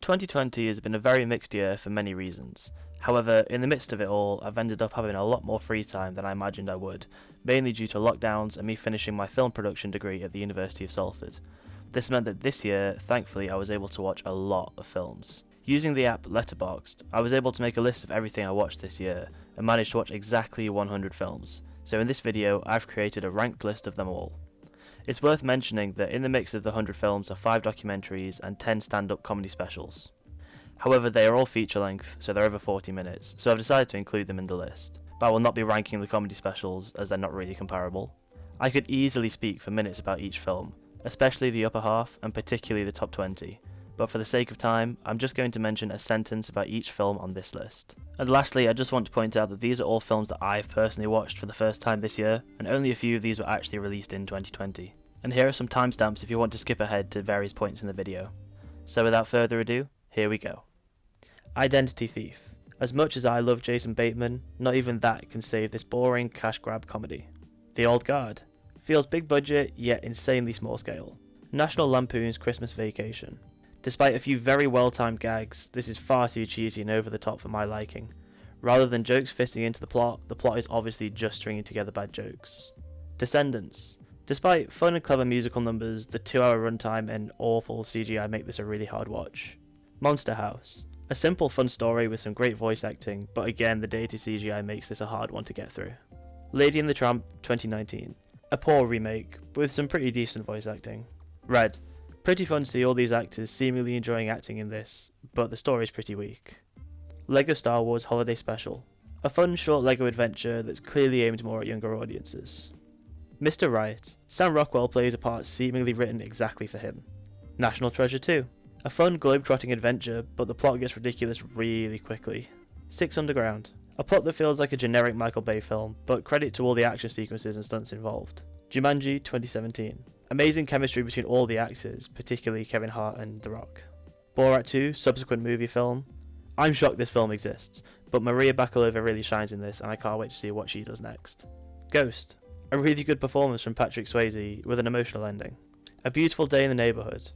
2020 has been a very mixed year for many reasons. However, in the midst of it all, I've ended up having a lot more free time than I imagined I would, mainly due to lockdowns and me finishing my film production degree at the University of Salford. This meant that this year, thankfully, I was able to watch a lot of films. Using the app Letterboxd, I was able to make a list of everything I watched this year, and managed to watch exactly 100 films. So in this video, I've created a ranked list of them all. It's worth mentioning that in the mix of the 100 films are 5 documentaries and 10 stand-up comedy specials. However, they are all feature length, so they're over 40 minutes, so I've decided to include them in the list. But I will not be ranking the comedy specials, as they're not really comparable. I could easily speak for minutes about each film, especially the upper half and particularly the top 20, but for the sake of time, I'm just going to mention a sentence about each film on this list. And lastly, I just want to point out that these are all films that I've personally watched for the first time this year, and only a few of these were actually released in 2020. And here are some timestamps if you want to skip ahead to various points in the video. So without further ado, here we go. Identity Thief. As much as I love Jason Bateman, not even that can save this boring cash grab comedy. The Old Guard. Feels big budget, yet insanely small scale. National Lampoon's Christmas Vacation. Despite a few very well-timed gags, this is far too cheesy and over the top for my liking. Rather than jokes fitting into the plot is obviously just stringing together bad jokes. Descendants. Despite fun and clever musical numbers, the 2-hour runtime and awful CGI make this a really hard watch. Monster House. A simple fun story with some great voice acting, but again the dated CGI makes this a hard one to get through. Lady and the Tramp 2019. A poor remake, but with some pretty decent voice acting. Red. Pretty fun to see all these actors seemingly enjoying acting in this, but the story's pretty weak. LEGO Star Wars Holiday Special. A fun short LEGO adventure that's clearly aimed more at younger audiences. Mr. Right. Sam Rockwell plays a part seemingly written exactly for him. National Treasure 2. A fun globe-trotting adventure, but the plot gets ridiculous really quickly. Six Underground. A plot that feels like a generic Michael Bay film, but credit to all the action sequences and stunts involved. Jumanji 2017. Amazing chemistry between all the actors, particularly Kevin Hart and The Rock. Borat 2, subsequent movie film. I'm shocked this film exists, but Maria Bakalova really shines in this and I can't wait to see what she does next. Ghost. A really good performance from Patrick Swayze with an emotional ending. A Beautiful Day in the Neighborhood.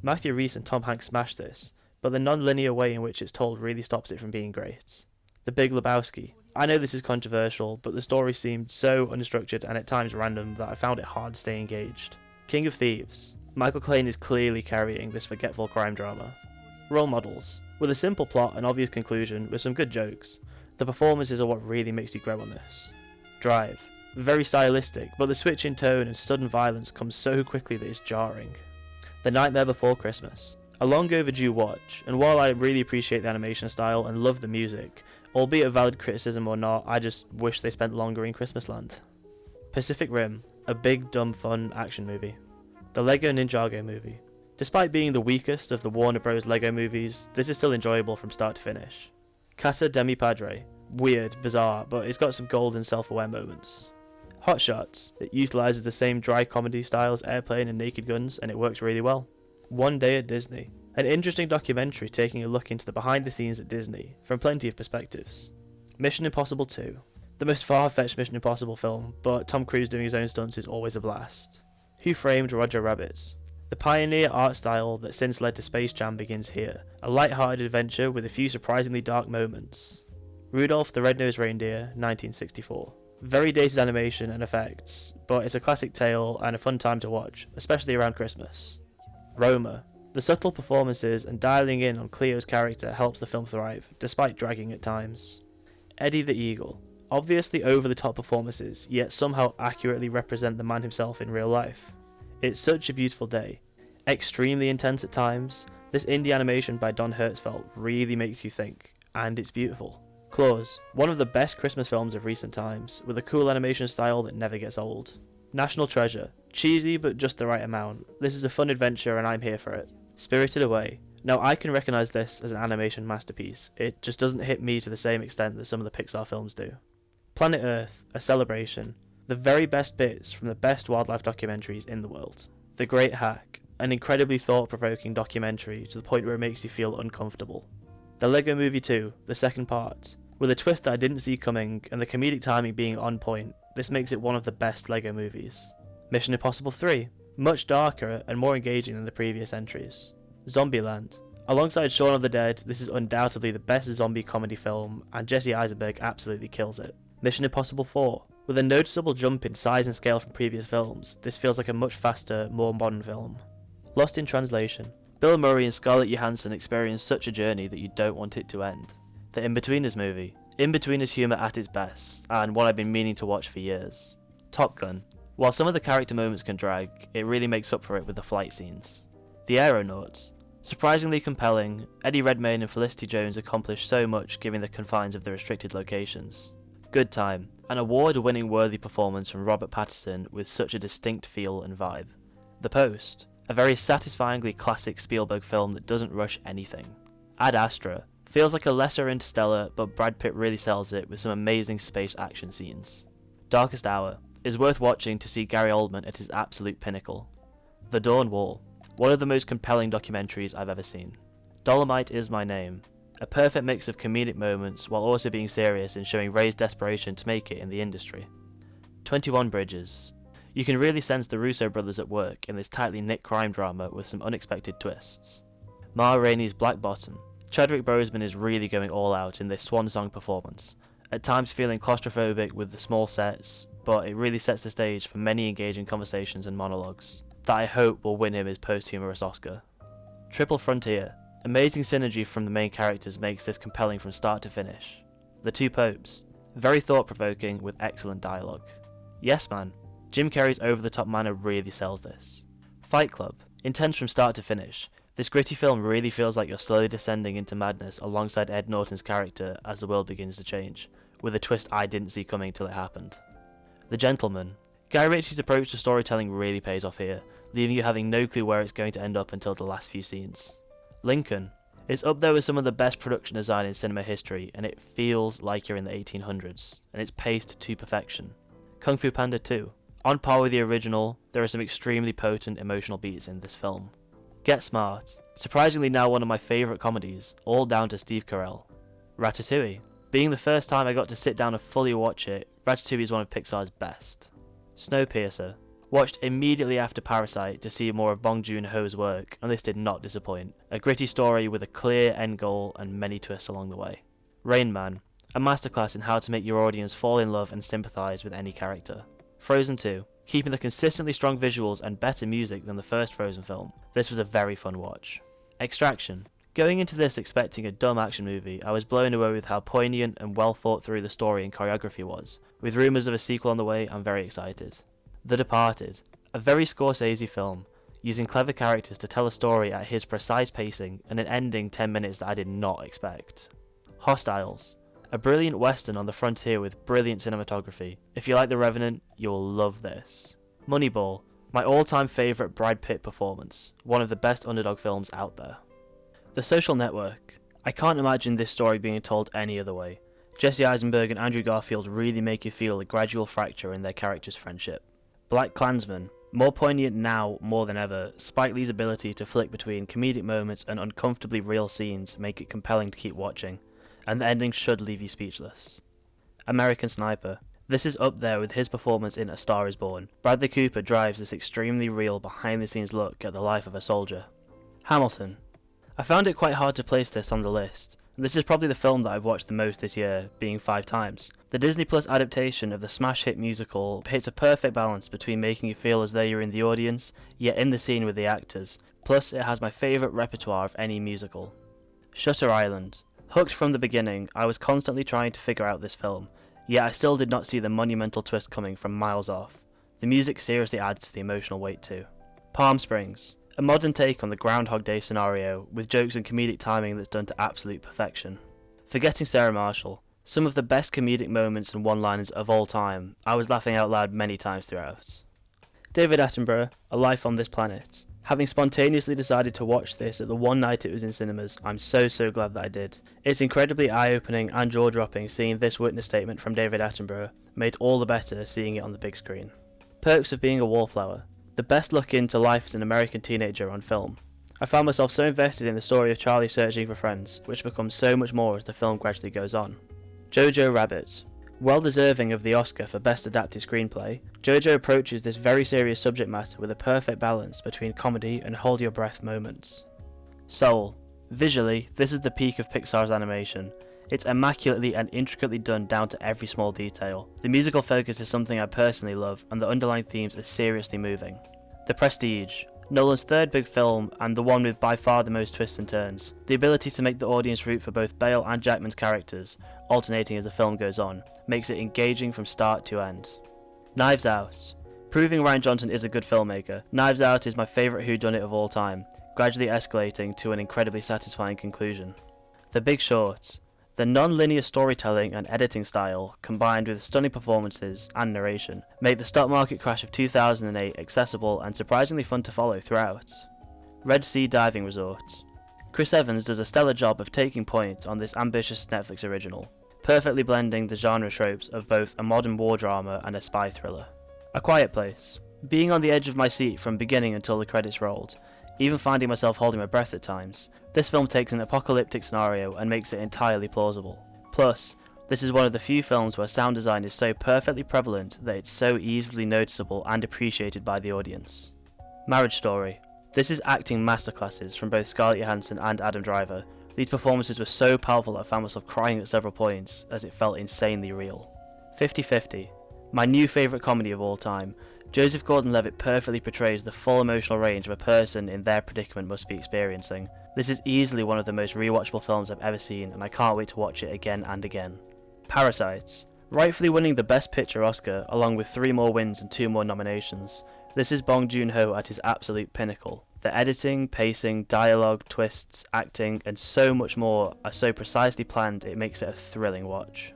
Matthew Rhys and Tom Hanks smashed this, but the non-linear way in which it's told really stops it from being great. The Big Lebowski. I know this is controversial, but the story seemed so unstructured and at times random that I found it hard to stay engaged. King of Thieves. Michael Caine is clearly carrying this forgetful crime drama. Role Models. With a simple plot and obvious conclusion with some good jokes, the performances are what really makes you grow on this. Drive. Very stylistic, but the switch in tone and sudden violence comes so quickly that it's jarring. The Nightmare Before Christmas. A long overdue watch, and while I really appreciate the animation style and love the music, albeit a valid criticism or not, I just wish they spent longer in Christmasland. Pacific Rim. A big, dumb, fun action movie. The Lego Ninjago movie. Despite being the weakest of the Warner Bros. Lego movies, this is still enjoyable from start to finish. Casa de mi Padre. Weird, bizarre, but it's got some golden self-aware moments. Hot Shots. It utilises the same dry comedy style as Airplane and Naked Guns, and it works really well. One Day at Disney. An interesting documentary taking a look into the behind the scenes at Disney, from plenty of perspectives. Mission Impossible 2. The most far-fetched Mission Impossible film, but Tom Cruise doing his own stunts is always a blast. Who Framed Roger Rabbit? The pioneer art style that since led to Space Jam begins here, a light-hearted adventure with a few surprisingly dark moments. Rudolph the Red-Nosed Reindeer, 1964. Very dated animation and effects, but it's a classic tale and a fun time to watch, especially around Christmas. Roma. The subtle performances and dialing in on Cleo's character helps the film thrive, despite dragging at times. Eddie the Eagle. Obviously over-the-top performances, yet somehow accurately represent the man himself in real life. It's such a beautiful day. Extremely intense at times, this indie animation by Don Hertzfeldt really makes you think, and it's beautiful. Claws, one of the best Christmas films of recent times, with a cool animation style that never gets old. National Treasure. Cheesy but just the right amount. This is a fun adventure and I'm here for it. Spirited Away. Now I can recognise this as an animation masterpiece, it just doesn't hit me to the same extent that some of the Pixar films do. Planet Earth, a celebration. The very best bits from the best wildlife documentaries in the world. The Great Hack, an incredibly thought-provoking documentary to the point where it makes you feel uncomfortable. The Lego Movie 2, the second part. With a twist that I didn't see coming and the comedic timing being on point, this makes it one of the best Lego movies. Mission Impossible 3, much darker and more engaging than the previous entries. Zombieland, Alongside Shaun of the Dead, this is undoubtedly the best zombie comedy film, and Jesse Eisenberg absolutely kills it. Mission Impossible 4. With a noticeable jump in size and scale from previous films, this feels like a much faster, more modern film. Lost in Translation. Bill Murray and Scarlett Johansson experience such a journey that you don't want it to end. The Inbetweeners movie. Inbetweeners humour at its best, and what I've been meaning to watch for years. Top Gun. While some of the character moments can drag, it really makes up for it with the flight scenes. The Aeronauts. Surprisingly compelling, Eddie Redmayne and Felicity Jones accomplish so much given the confines of the restricted locations. Good Time. An award-winning worthy performance from Robert Pattinson with such a distinct feel and vibe. The Post. A very satisfyingly classic Spielberg film that doesn't rush anything. Ad Astra. Feels like a lesser Interstellar, but Brad Pitt really sells it with some amazing space action scenes. Darkest Hour. Is worth watching to see Gary Oldman at his absolute pinnacle. The Dawn Wall. One of the most compelling documentaries I've ever seen. Dolomite Is My Name. A perfect mix of comedic moments while also being serious and showing Ray's desperation to make it in the industry. 21 Bridges. You can really sense the Russo brothers at work in this tightly knit crime drama with some unexpected twists. Ma Rainey's Black Bottom. Chadwick Boseman is really going all out in this swan song performance, at times feeling claustrophobic with the small sets, but it really sets the stage for many engaging conversations and monologues that I hope will win him his posthumous Oscar. Triple Frontier. Amazing synergy from the main characters makes this compelling from start to finish. The Two Popes. Very thought-provoking with excellent dialogue. Yes Man. Jim Carrey's over-the-top manner really sells this. Fight Club. Intense from start to finish. This gritty film really feels like you're slowly descending into madness alongside Ed Norton's character as the world begins to change, with a twist I didn't see coming till it happened. The Gentleman. Guy Ritchie's approach to storytelling really pays off here, leaving you having no clue where it's going to end up until the last few scenes. Lincoln. It's up there with some of the best production design in cinema history, and it feels like you're in the 1800s, and it's paced to perfection. Kung Fu Panda 2. On par with the original, there are some extremely potent emotional beats in this film. Get Smart. Surprisingly now one of my favourite comedies, all down to Steve Carell. Ratatouille. Being the first time I got to sit down and fully watch it, Ratatouille is one of Pixar's best. Snowpiercer. Watched immediately after Parasite to see more of Bong Joon-ho's work, and this did not disappoint. A gritty story with a clear end goal and many twists along the way. Rain Man. A masterclass in how to make your audience fall in love and sympathise with any character. Frozen 2. Keeping the consistently strong visuals and better music than the first Frozen film, this was a very fun watch. Extraction. Going into this expecting a dumb action movie, I was blown away with how poignant and well thought through the story and choreography was. With rumours of a sequel on the way, I'm very excited. The Departed. A very Scorsese film, using clever characters to tell a story at his precise pacing and an ending 10 minutes that I did not expect. Hostiles. A brilliant western on the frontier with brilliant cinematography. If you like The Revenant, you'll love this. Moneyball. My all-time favourite Brad Pitt performance. One of the best underdog films out there. The Social Network. I can't imagine this story being told any other way. Jesse Eisenberg and Andrew Garfield really make you feel a gradual fracture in their characters' friendship. Black Klansman. More poignant now more than ever, Spike Lee's ability to flick between comedic moments and uncomfortably real scenes make it compelling to keep watching, and the ending should leave you speechless. American Sniper. This is up there with his performance in A Star Is Born. Bradley Cooper drives this extremely real behind-the-scenes look at the life of a soldier. Hamilton. I found it quite hard to place this on the list, and this is probably the film that I've watched the most this year, being 5 times. The Disney Plus adaptation of the smash hit musical hits a perfect balance between making you feel as though you're in the audience, yet in the scene with the actors, plus it has my favourite repertoire of any musical. Shutter Island. Hooked from the beginning, I was constantly trying to figure out this film, yet I still did not see the monumental twist coming from miles off. The music seriously adds to the emotional weight too. Palm Springs. A modern take on the Groundhog Day scenario, with jokes and comedic timing that's done to absolute perfection. Forgetting Sarah Marshall. Some of the best comedic moments and one-liners of all time. I was laughing out loud many times throughout. David Attenborough, A Life on This Planet. Having spontaneously decided to watch this at the one night it was in cinemas, I'm so glad that I did. It's incredibly eye-opening and jaw-dropping seeing this witness statement from David Attenborough, made all the better seeing it on the big screen. Perks of Being a Wallflower. The best look into life as an American teenager on film. I found myself so invested in the story of Charlie searching for friends, which becomes so much more as the film gradually goes on. Jojo Rabbit. Well deserving of the Oscar for Best Adapted Screenplay, Jojo approaches this very serious subject matter with a perfect balance between comedy and hold your breath moments. Soul. Visually, this is the peak of Pixar's animation. It's immaculately and intricately done down to every small detail. The musical focus is something I personally love, and the underlying themes are seriously moving. The Prestige, Nolan's third big film and the one with by far the most twists and turns. The ability to make the audience root for both Bale and Jackman's characters, alternating as the film goes on, makes it engaging from start to end. Knives Out. Proving Rian Johnson is a good filmmaker, Knives Out is my favourite whodunit of all time, gradually escalating to an incredibly satisfying conclusion. The Big Short. The non-linear storytelling and editing style, combined with stunning performances and narration, make the stock market crash of 2008 accessible and surprisingly fun to follow throughout. Red Sea Diving Resort. Chris Evans does a stellar job of taking point on this ambitious Netflix original, perfectly blending the genre tropes of both a modern war drama and a spy thriller. A Quiet Place. Being on the edge of my seat from beginning until the credits rolled, even finding myself holding my breath at times, this film takes an apocalyptic scenario and makes it entirely plausible. Plus, this is one of the few films where sound design is so perfectly prevalent that it's so easily noticeable and appreciated by the audience. Marriage Story. This is acting masterclasses from both Scarlett Johansson and Adam Driver. These performances were so powerful that I found myself crying at several points as it felt insanely real. 50-50. My new favourite comedy of all time. Joseph Gordon-Levitt perfectly portrays the full emotional range of a person in their predicament must be experiencing. This is easily one of the most rewatchable films I've ever seen, and I can't wait to watch it again and again. Parasite. Rightfully winning the Best Picture Oscar, along with 3 more wins and 2 more nominations. This is Bong Joon-ho at his absolute pinnacle. The editing, pacing, dialogue, twists, acting, and so much more are so precisely planned it makes it a thrilling watch.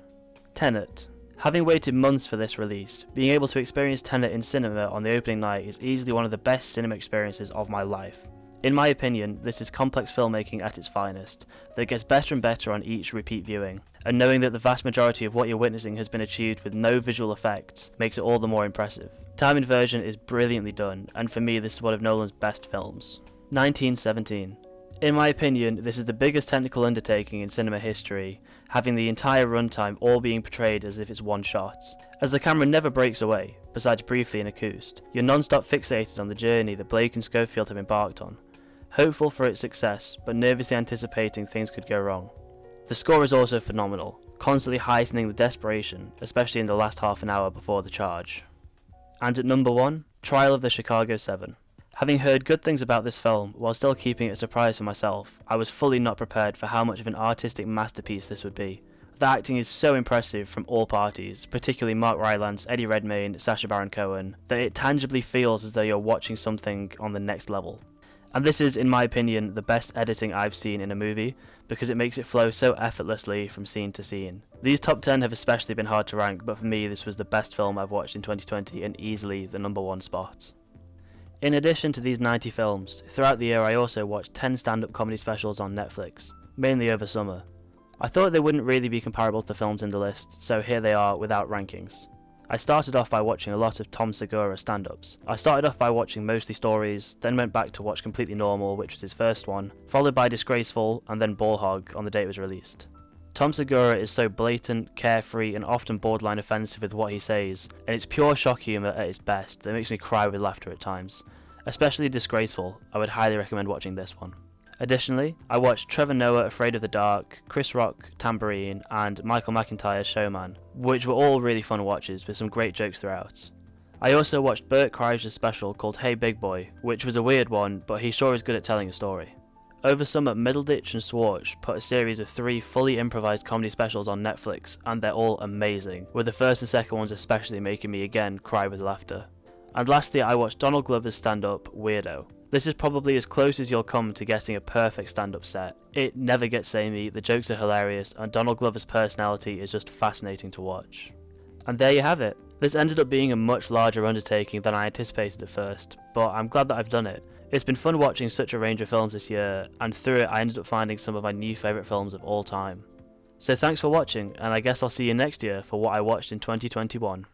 Tenet. Having waited months for this release, being able to experience Tenet in cinema on the opening night is easily one of the best cinema experiences of my life. In my opinion, this is complex filmmaking at its finest, that gets better and better on each repeat viewing, and knowing that the vast majority of what you're witnessing has been achieved with no visual effects makes it all the more impressive. Time inversion is brilliantly done, and for me this is one of Nolan's best films. 1917. In my opinion, this is the biggest technical undertaking in cinema history, having the entire runtime all being portrayed as if it's one shot. As the camera never breaks away, besides briefly in Acoust, you're non-stop fixated on the journey that Blake and Schofield have embarked on, hopeful for its success, but nervously anticipating things could go wrong. The score is also phenomenal, constantly heightening the desperation, especially in the last half an hour before the charge. And at number 1, Trial of the Chicago 7. Having heard good things about this film, while still keeping it a surprise for myself, I was fully not prepared for how much of an artistic masterpiece this would be. The acting is so impressive from all parties, particularly Mark Rylance, Eddie Redmayne, Sacha Baron Cohen, that it tangibly feels as though you're watching something on the next level. And this is, in my opinion, the best editing I've seen in a movie, because it makes it flow so effortlessly from scene to scene. These top 10 have especially been hard to rank, but for me this was the best film I've watched in 2020 and easily the number 1 spot. In addition to these 90 films, throughout the year I also watched 10 stand-up comedy specials on Netflix, mainly over summer. I thought they wouldn't really be comparable to films in the list, so here they are without rankings. I started off by watching a lot of Tom Segura stand-ups. I started off by watching Mostly Stories, then went back to watch Completely Normal, which was his first one, followed by Disgraceful, and then Ball Hog on the day it was released. Tom Segura is so blatant, carefree, and often borderline offensive with what he says, and it's pure shock humour at its best that makes me cry with laughter at times. Especially Disgraceful, I would highly recommend watching this one. Additionally, I watched Trevor Noah Afraid of the Dark, Chris Rock Tambourine, and Michael McIntyre's Showman, which were all really fun watches with some great jokes throughout. I also watched Bert Kreischer's special called Hey Big Boy, which was a weird one, but he sure is good at telling a story. Over summer, Middleditch and Swartz put a series of 3 fully improvised comedy specials on Netflix, and they're all amazing, with the first and second ones especially making me again cry with laughter. And lastly, I watched Donald Glover's stand-up Weirdo. This is probably as close as you'll come to getting a perfect stand-up set. It never gets samey, the jokes are hilarious, and Donald Glover's personality is just fascinating to watch. And there you have it. This ended up being a much larger undertaking than I anticipated at first, but I'm glad that I've done it. It's been fun watching such a range of films this year, and through it I ended up finding some of my new favourite films of all time. So thanks for watching, and I guess I'll see you next year for what I watched in 2021.